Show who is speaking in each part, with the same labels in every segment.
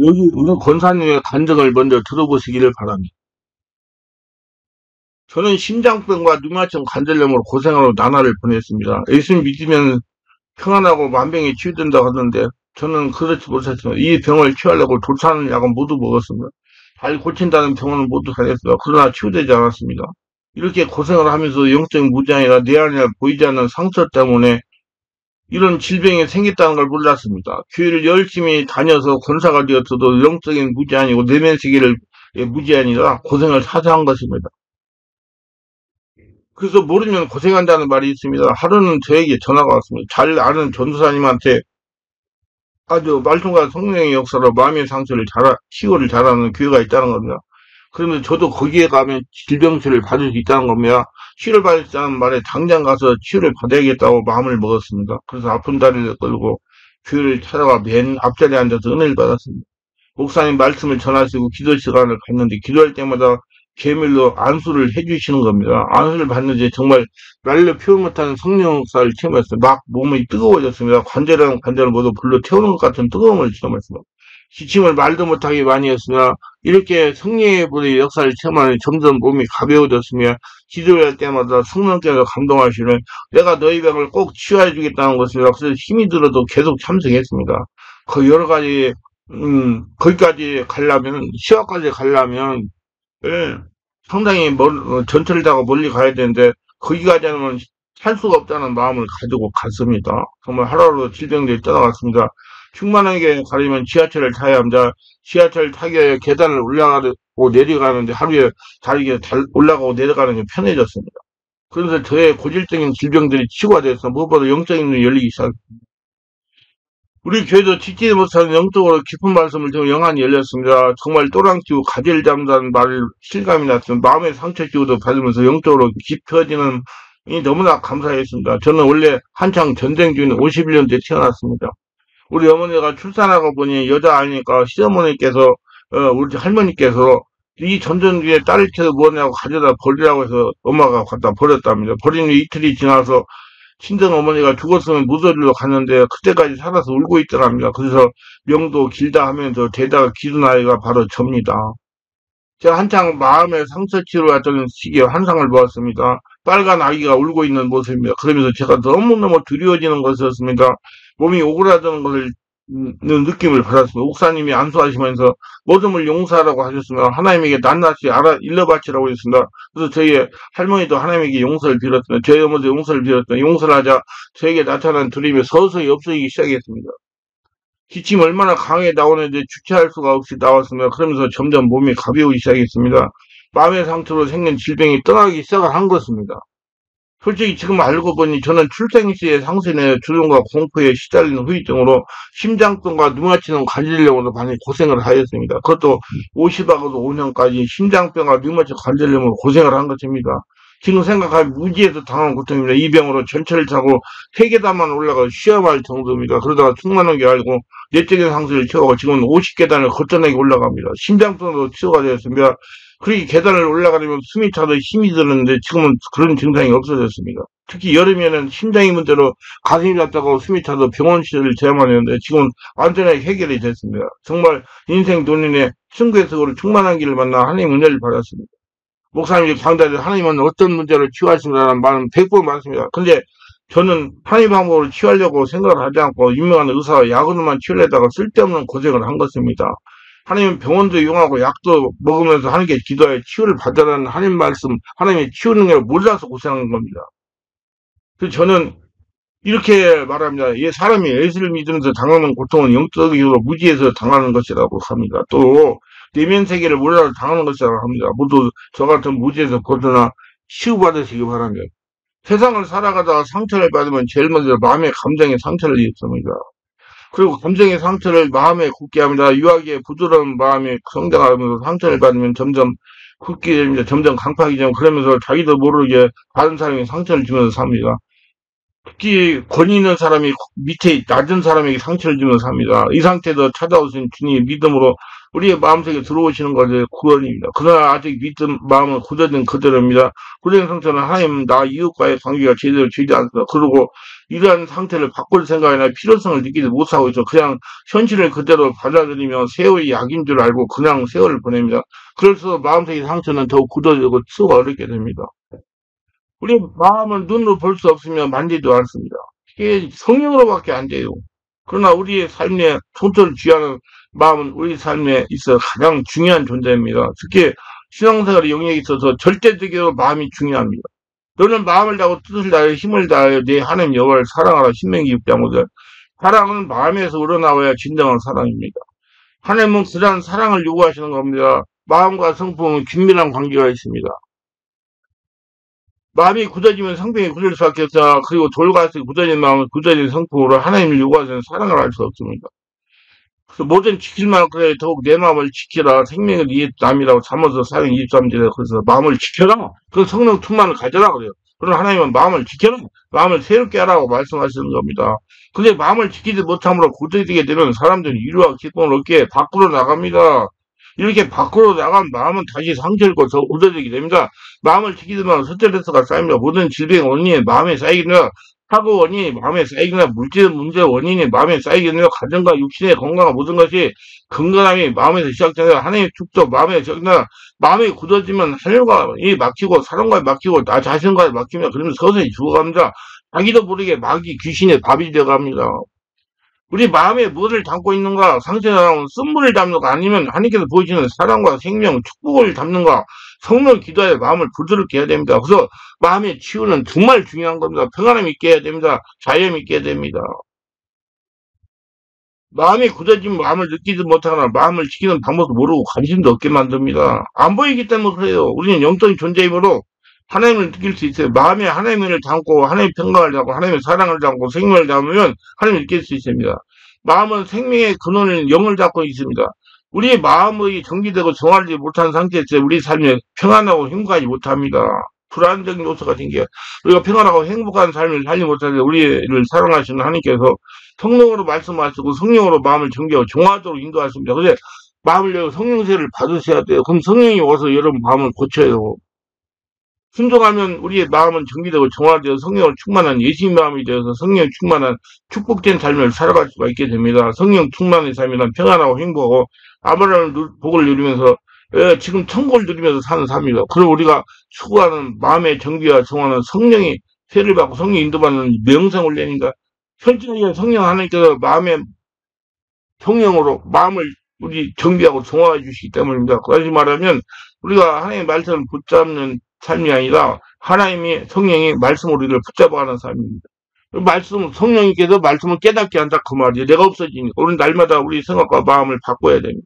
Speaker 1: 여기 우리 권사님의 간증을 먼저 들어보시기를 바랍니다. 저는 심장병과 류마티즘 관절염으로 고생하고 나날을 보냈습니다. 예수님 믿으면 평안하고 만병이 치유된다고 하던데 저는 그렇지 못했습니다. 이 병을 치유하려고 돌사하는 약은 모두 먹었습니다. 발 고친다는 병원은 모두 다녔습니다. 그러나 치유되지 않았습니다. 이렇게 고생을 하면서 영적인 무지하니라 내 안에 보이지 않는 상처 때문에 이런 질병이 생겼다는 걸 몰랐습니다. 교회를 열심히 다녀서 권사가 되었어도 영적인 무지아니고 내면 세계를 무지아니라 고생을 사서한 것입니다. 그래서 모르면 고생한다는 말이 있습니다. 하루는 저에게 전화가 왔습니다. 잘 아는 전도사님한테 아주 말씀과 성령의 역사로 마음의 상처를 치유를 잘하는 교회가 있다는 겁니다. 그러면 저도 거기에 가면 질병치료를 받을 수 있다는 겁니다. 치유를 받을 수 있다는 말에 당장 가서 치유를 받아야겠다고 마음을 먹었습니다. 그래서 아픈 다리를 끌고 교회를 찾아가 맨 앞자리에 앉아서 은혜를 받았습니다. 목사님 말씀을 전하시고 기도 시간을 갖는데 기도할 때마다 계밀로 안수를 해주시는 겁니다. 안수를 받는데 정말 말로 표현 못하는 성령 역사를 체험했어요. 막 몸이 뜨거워졌습니다. 관절이랑 관절을 모두 불러 태우는 것 같은 뜨거움을 체험했습니다. 기침을 말도 못하게 많이 했으나 이렇게 성령의 불의 역사를 체험하니 점점 몸이 가벼워졌으며 기도를 할 때마다 성령께서 감동하시는 내가 너희 병을 꼭 치유해 주겠다는 것입니다. 그래서 힘이 들어도 계속 참석했습니다. 그 여러 가지 거기까지 가려면 시화까지 가려면 예, 상당히 전철을 타고 멀리 가야 되는데 거기까지 하면 살 수가 없다는 마음을 가지고 갔습니다. 정말 하루하루 질병들이 떠나갔습니다. 충만하게 가려면 지하철을 타야 합니다. 지하철 타기 위해 계단을 올라가고 내려가는데 하루에 다르게 올라가고 내려가는 게 편해졌습니다. 그래서 저의 고질적인 질병들이 치유가 돼서 무엇보다 영적인 눈이 열리기 시작했습니다. 우리 교회도 지키지 못하는 영적으로 깊은 말씀을 좀 영안이 열렸습니다. 정말 또랑치고 가지를 잡는다는 말을 실감이 났습니다. 마음의 상처 치유도 받으면서 영적으로 깊어지는 이 너무나 감사했습니다. 저는 원래 한창 전쟁 중인 51년대 태어났습니다. 우리 어머니가 출산하고 보니 여자아이니까 시어머니께서 우리 할머니께서 이 전쟁 중에 딸을 키워서 뭐냐고 가져다 버리라고 해서 엄마가 갖다 버렸답니다. 버린 후 이틀이 지나서 친정 어머니가 죽었으면 무소리로 갔는데 그때까지 살아서 울고 있더랍니다. 그래서 명도 길다 하면서 대다가 기른 아이가 바로 접니다. 제가 한창 마음의 상처 치료를 했던 시기에 환상을 보았습니다. 빨간 아기가 울고 있는 모습입니다. 그러면서 제가 너무너무 두려워지는 것이었습니다. 몸이 오그라드는 것을 느낌을 받았습니다. 목사님이 안수하시면서 모둠을 용서하라고 하셨으면 하나님에게 낱낱이 일러바치라고 했습니다. 그래서 저희 할머니도 하나님에게 용서를 빌었습니다. 저희 어머니도 용서를 빌었습니다. 용서를 하자 저에게 나타난 두려움이 서서히 없어지기 시작했습니다. 기침이 얼마나 강하게 나오는지 주체할 수가 없이 나왔습니다. 그러면서 점점 몸이 가벼우기 시작했습니다. 마음의 상처로 생긴 질병이 떠나기 시작한 것입니다. 솔직히 지금 알고 보니 저는 출생 시에 상신에 주름과 공포에 시달리는 후유증으로 심장병과 류마티즘 관절염으로 많이 고생을 하였습니다. 그것도 50하고도 5년까지 심장병과 류마티즘 관절염으로 고생을 한 것입니다. 지금 생각하면 무지에서 당한 고통입니다. 이 병으로 전철을 타고 3계단만 올라가 쉬어갈 정도입니다. 그러다가 충만하게 알고 내적인 상처를 치유하고 지금은 50계단을 거뜬하게 올라갑니다. 심장병도 치유가 되었습니다. 그렇게 계단을 올라가려면 숨이 차도 힘이 드는데 지금은 그런 증상이 없어졌습니다. 특히 여름에는 심장이 문제로 가슴이 잡다고 숨이 차도 병원 시설을 제한만 했는데 지금은 완전히 해결이 됐습니다. 정말 인생 돈인의 승부에서 충만한 길을 만나 하나님 은혜를 받았습니다. 목사님이 강단에 하나님은 어떤 문제를 치유하신다는 말은 100번 많습니다. 근데 저는 하나님 방법으로 치유하려고 생각을 하지 않고 유명한 의사와 약으로만 치유하려다가 쓸데없는 고생을 한 것입니다. 하나님은 병원도 이용하고 약도 먹으면서 하나님께 기도하여 치유를 받으라는 하나님 말씀, 하나님의 치유는 게 몰라서 고생한 겁니다. 그래서 저는 이렇게 말합니다. 사람이 예수를 믿으면서 당하는 고통은 영적으로 무지에서 당하는 것이라고 합니다. 또 내면 세계를 몰라서 당하는 것이라고 합니다. 모두 저 같은 무지에서 벗어나 치유받으시기 바랍니다. 세상을 살아가다가 상처를 받으면 제일 먼저 마음의 감정의 상처를 입습니다. 그리고 감정의 상처를 마음에 굳게 합니다. 유하게 부드러운 마음이 성장하면서 상처를 받으면 점점 굳게 됩니다. 점점 강팍이 되면 그러면서 자기도 모르게 다른 사람에게 상처를 주면서 삽니다. 특히 권위 있는 사람이 밑에 낮은 사람에게 상처를 주면서 삽니다. 이 상태에서 찾아오신 주님의 믿음으로 우리의 마음속에 들어오시는 것이 구원입니다. 그러나 아직 마음은 굳어진 그대로입니다. 굳어진 상처는 하나님 나 이웃과의 관계가 제대로 되지 않습니다. 그리고 이러한 상태를 바꿀 생각이나 필요성을 느끼지 못하고 있어. 그냥 현실을 그대로 받아들이며 세월이 약인 줄 알고 그냥 세월을 보냅니다. 그래서 마음속의 상처는 더욱 굳어지고 치유가 어렵게 됩니다. 우리 마음을 눈으로 볼 수 없으면 만지도 않습니다. 이게 성령으로밖에 안 돼요. 그러나 우리의 삶에 통째로 쥐하는 마음은 우리 삶에 있어 가장 중요한 존재입니다. 특히 신앙생활의 영역에 있어서 절대적으로 마음이 중요합니다. 너는 마음을 다하고 뜻을 다하여 힘을 다하여 내 하나님 여호와를 사랑하라. 신명기 6장 5절. 사랑은 마음에서 우러나와야 진정한 사랑입니다. 하나님은 그러한 사랑을 요구하시는 겁니다. 마음과 성품은 긴밀한 관계가 있습니다. 마음이 굳어지면 성품이 굳을 수밖에 없다. 그리고 돌과 굳어진 마음은 굳어진 성품으로 하나님을 요구하시는 사랑을 알 수 없습니다. 그래서 모든 지킬 만한 그래 더욱 내 마음을 지키라. 생명을 이해 남이라고 잠언서 4장 23절에 그래서 마음을 지켜라. 그 성령 충만을 가져라 그래요. 그럼 하나님은 마음을 지켜라. 마음을 새롭게 하라고 말씀하시는 겁니다. 근데 마음을 지키지 못함으로 굳어지게 되면 사람들은 위로와 기쁨을 얻게 밖으로 나갑니다. 이렇게 밖으로 나간 마음은 다시 상처를 입고 더 굳어지게 됩니다. 마음을 지키지만 스트레스가 쌓입니다. 모든 질병의 원인이 마음에 쌓이기는 사고 원인이 마음에 쌓이기나 물질 문제 원인이 마음에 쌓이기는 가정과 육신의 건강과 모든 것이 건강함이 마음에서 시작되는 하나님의 축복 마음에 시작되는 마음이 굳어지면 하늘과 이 막히고 사람과 막히고 나 자신과 막히면 그러면 서서히 죽어갑니다. 자기도 모르게 마귀 귀신의 밥이 되어갑니다. 우리 마음에 무엇을 담고 있는가? 상처나온 쓴물을 담는가? 아니면 하나님께서 보여주시는 사랑과 생명, 축복을 담는가? 성령 기도에 마음을 부드럽게 해야 됩니다. 그래서 마음의 치유는 정말 중요한 겁니다. 평안함 있게 해야 됩니다. 자유함 있게 해야 됩니다. 마음이 굳어진 마음을 느끼지 못하거나 마음을 지키는 방법도 모르고 관심도 없게 만듭니다. 안 보이기 때문에 그래요. 우리는 영적인 존재이므로 하나님을 느낄 수 있어요. 마음에 하나님을 담고 하나님의 평강을 담고 하나님의 사랑을 담고 생명을 담으면 하나님을 느낄 수 있습니다. 마음은 생명의 근원인 영을 담고 있습니다. 우리의 마음이 정비되고 정화되지 못한 상태에서 우리 삶에 평안하고 행복하지 못합니다. 불안정적인 요소가 생겨요. 우리가 평안하고 행복한 삶을 살지 못하는데 우리를 사랑하시는 하나님께서 성령으로 말씀하시고 성령으로 마음을 정비하고 정화도록 인도하십니다. 근데 마음을 열고 성령세를 받으셔야 돼요. 그럼 성령이 와서 여러분 마음을 고쳐요. 순종하면 우리의 마음은 정비되고 정화되어 성령을 충만한 예수의 마음이 되어서 성령 충만한 축복된 삶을 살아갈 수가 있게 됩니다. 성령 충만의 삶이란 평안하고 행복하고 아브라함의 복을 누리면서 지금 천국을 누리면서 사는 삶이다. 그럼 우리가 추구하는 마음의 정비와 정화는 성령이 세를 받고 성령 인도받는 명성훈련인가? 철저하게 성령 하나님께서 마음의 성령으로 마음을 우리 정비하고 정화해 주시기 때문입니다. 다시 말하면 우리가 하나님의 말씀을 붙잡는 삶이 아니라 하나님이 성령이 말씀으로 우리를 붙잡아가는 삶입니다. 말씀 성령님께서 말씀을 깨닫게 한다 그 말이에요. 내가 없어지니까 우리는 날마다 우리 생각과 마음을 바꿔야 됩니다.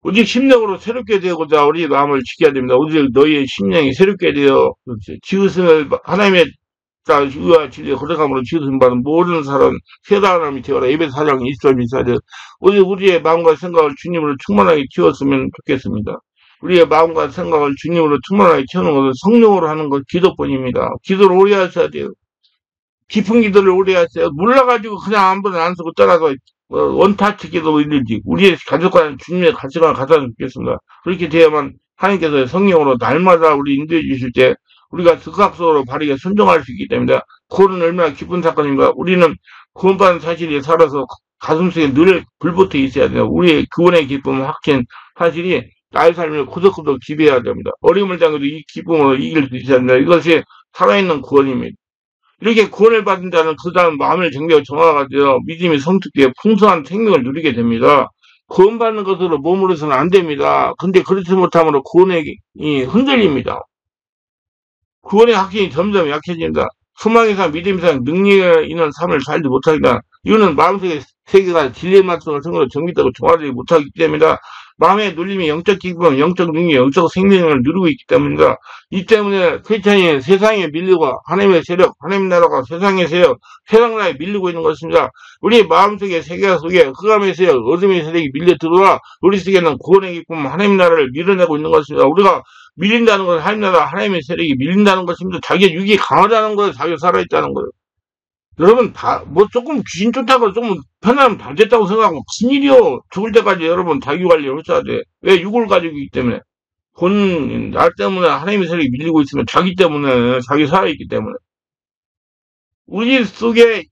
Speaker 1: 우리 심령으로 새롭게 되고자 우리 마음을 지켜야 됩니다. 우리 너희의 심령이 새롭게 되어 지으심을 하나님의 의와 진리의 거룩함으로 지으심 받은 모든 사람 새 사람이 되어라. 에베소 4장 20절 24절 우리의 마음과 생각을 주님으로 충만하게 키웠으면 좋겠습니다. 우리의 마음과 생각을 주님으로 충만하게 키우는 것은 성령으로 하는 것 기도뿐입니다. 기도를 오래 하셔야 돼요. 깊은 기도를 오래 하세요. 몰라가지고 그냥 아무거나 안 쓰고 떠나서 원타치 기도 일일지 우리의 가족과는 주님의 가치관을 가졌으면 좋겠습니다. 그렇게 되야만 하나님께서 성령으로 날마다 우리 인도해 주실 때 우리가 즉각적으로 바르게 순종할 수 있기 때문에 그거는 얼마나 기쁜 사건인가. 우리는 구원받은 사실이 살아서 가슴속에 늘 불붙어 있어야 돼요. 우리의 구원의 기쁨을 확신 사실이 나의 삶을 구석구석 지배해야 됩니다. 어려움을 당해도 이 기쁨으로 이길 수 있어야 됩니다. 이것이 살아있는 구원입니다. 이렇게 구원을 받은 자는 그 다음 마음을 정비하고 정화가 되어 믿음이 성숙되어 풍성한 생명을 누리게 됩니다. 구원받는 것으로 몸으로서는 안 됩니다. 근데 그렇지 못함으로 구원이 흔들립니다. 구원의 확신이 점점 약해진다. 소망의 삶, 믿음의 삶, 능력에 있는 삶을 살지 못하기다. 이유는 마음속의 세계가 진리의 말씀을 통해서 정비되고 정화되지 못하기 때문이다. 마음의 눌림이 영적 기쁨, 영적 능력, 영적 생명을 누리고 있기 때문이다. 이 때문에 크리스천이 세상에 밀리고 하나님의 세력, 하나님 나라가 세상의 세력, 세상 나라에 밀리고 있는 것입니다. 우리 마음속의 세계 속에 흑암의 세력, 어둠의 세력이 밀려 들어와 우리 속에는 구원의 기쁨, 하나님 나라를 밀어내고 있는 것입니다. 우리가 밀린다는 것은 하나님 나라, 하나님의 세력이 밀린다는 것입니다. 자기의 육이 강하다는 거예요. 자기가 살아있다는 거예요. 여러분, 조금 귀신 쫓다가 조금 편하면 다 됐다고 생각하고, 무슨 일이요? 죽을 때까지 여러분 자기 관리를 하셔야 돼. 왜? 육을 가지고 있기 때문에. 나 때문에 하나님의 세력이 밀리고 있으면 자기 때문에, 자기 살아있기 때문에. 우리 속에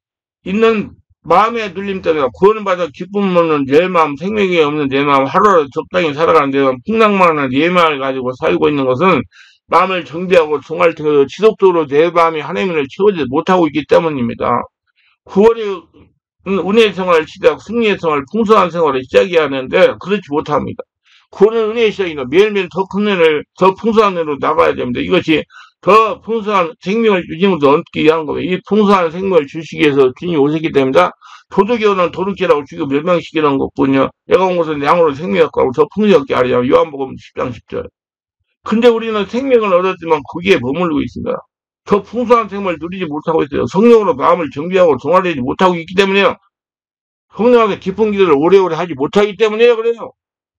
Speaker 1: 있는 마음의 눌림 때문에 구원받아 기쁨 없는 내 마음, 생명이 없는 내 마음, 하루하루 적당히 살아가는 내 마음, 풍랑만한 내 마음을 가지고 살고 있는 것은 마음을 정비하고 정말 지속적으로 내 마음이 하나님을 채우지 못하고 있기 때문입니다. 9월이 은혜의 생활을 시작, 승리의 생활, 풍성한 생활을 시작해야 하는데 그렇지 못합니다. 9월은 은혜의 시작이다. 매일매일 더 큰 은혜를, 더 풍성한 은혜로 나가야 됩니다. 이것이 더 풍성한 생명을 주님으로 얻기 위한 거예요. 이 풍성한 생명을 주시기 위해서 주님이 오셨기 때문에 도둑이 오는 도둑질하고 죽여 멸망시키는 것뿐이요. 내가 온 것은 양으로 생명을 얻고 더 풍성하게 하리라. 요한복음 10장 10절. 근데 우리는 생명을 얻었지만 거기에 머무르고 있습니다. 더 풍성한 생명을 누리지 못하고 있어요. 성령으로 마음을 정비하고 종아리지 못하고 있기 때문에요. 성령한테 깊은 기도를 오래오래 하지 못하기 때문에요. 그래요.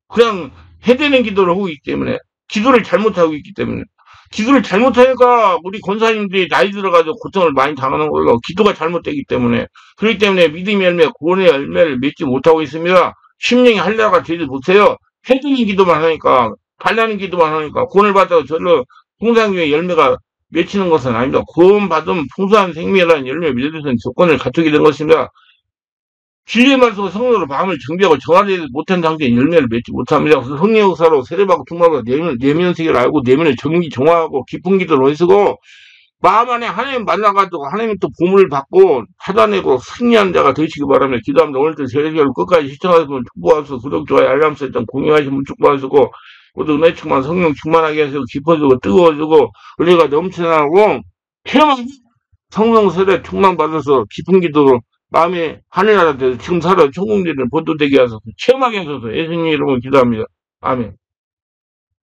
Speaker 1: 그냥 해대는 기도를 하고 있기 때문에, 기도를 잘못하고 있기 때문에, 기도를 잘못하니까 우리 권사님들이 나이 들어가지고 고통을 많이 당하는 거예요. 기도가 잘못되기 때문에. 그렇기 때문에 믿음의 열매, 구원의 열매를 맺지 못하고 있습니다. 심령이 한ля가 되지 못해요. 해드는 기도만 하니까, 달라는 기도만 하니까, 구원을 받아서 절로 통상교회 열매가 맺히는 것은 아닙니다. 구원받은 풍성한 생명이라는 열매를 맺을 수 있는 조건을 갖추게 된 것입니다. 진리만 서 성령으로 마음을 정비하고 정하지 못한 상태에 열매를 맺지 못합니다. 그래서 성령 역사로 세례받고 충만하고 내면 세계를 알고 내면을 정화하고 깊은 기도를 원쓰고 마음 안에 하나님 만나가지고 하나님 또 보물을 받고 찾아내고 승리한 자가 되시기 바랍니다. 기도합니다. 오늘도 세례교를 끝까지 시청하시면 축복하시고 구독, 좋아요, 알람 설정 공유하시면 축복하시고 모두 은혜 충만 성령 충만하게 하시고 깊어지고 뜨거워지고 은혜가 넘쳐나고 체험하고 성령 세례 충만 받아서 깊은 기도로 마음이 하늘나라 돼서 지금 살아 천국되는 본도되게 하소서 체험하게 하소서 예수님 이름으로 기도합니다. 아멘.